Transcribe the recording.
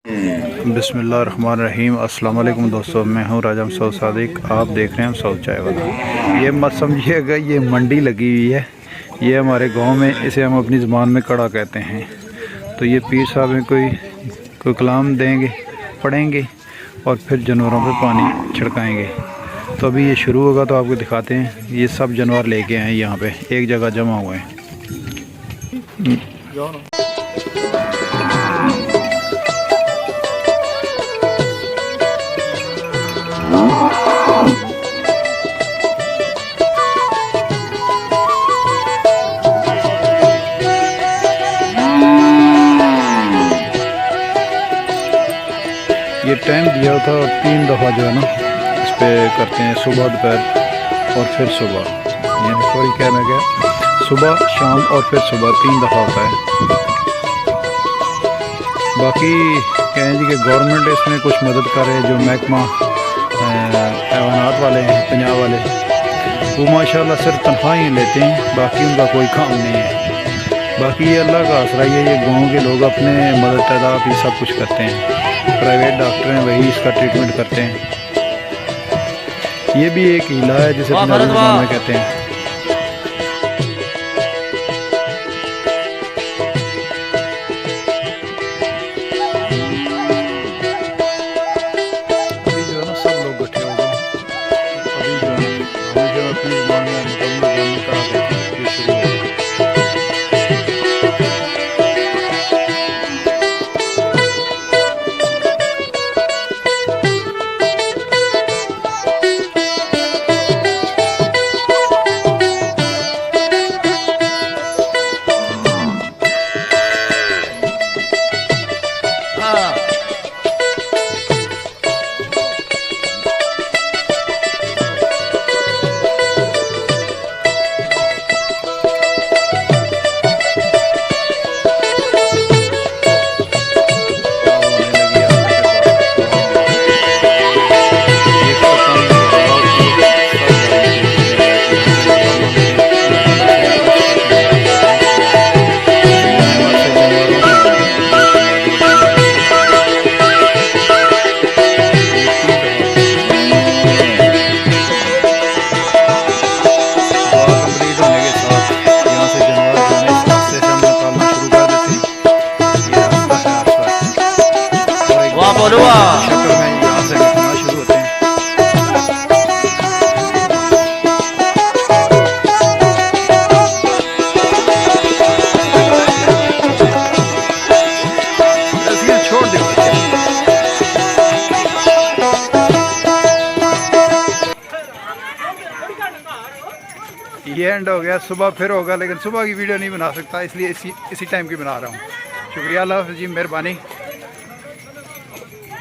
बिस्मिल्लाहिर्रहमानिर्रहीम। अस्सलाम वालेकुम दोस्तों, मैं हूं राजा सऊद सादिक। आप देख रहे हैं सऊद चाय वाला। ये मत समझिएगा ये मंडी लगी हुई है, ये हमारे गांव में इसे हम अपनी ज़बान में कड़ा कहते हैं। तो ये पीर साहब में कोई कलाम देंगे, पढ़ेंगे और फिर जानवरों पे पानी छिड़काएंगे। तो अभी ये शुरू होगा तो आपको दिखाते हैं। ये सब जानवर लेके आए यहाँ पे एक जगह जमा हुए हैं। ये टाइम दिया था और 3 दफ़ा जो है ना इस पर करते हैं, सुबह दोपहर और फिर सुबह, यानी सॉरी कहना गया सुबह शाम और फिर सुबह 3 दफ़ा होता है। बाकी कहें जी कि गवर्नमेंट इसमें कुछ मदद करे, जो महकमा हैवानात वाले हैं पंजाब वाले, वो माशाल्लाह सिर्फ तनख्वाही लेते हैं, बाकी उनका कोई काम नहीं है। बाकी ये अल्लाह का आसरा है, ये गाँव के लोग अपने मदद तदाद ये सब कुछ करते हैं। प्राइवेट डॉक्टर हैं वही इसका ट्रीटमेंट करते हैं। ये भी एक हीला है जिसे पंजाबी ज़बान में कहते हैं। अभी जो है ना सब लोग बैठे हो गए, अभी जो है हमें जो अपनी ज़बान में मुकम्मल करा देते हैं। ये शुरू हो गया। ये एंड हो गया, सुबह फिर होगा, लेकिन सुबह की वीडियो नहीं बना सकता, इसलिए इसी टाइम की बना रहा हूँ। शुक्रिया, अल्लाह हाफ़िज़ जी, मेहरबानी।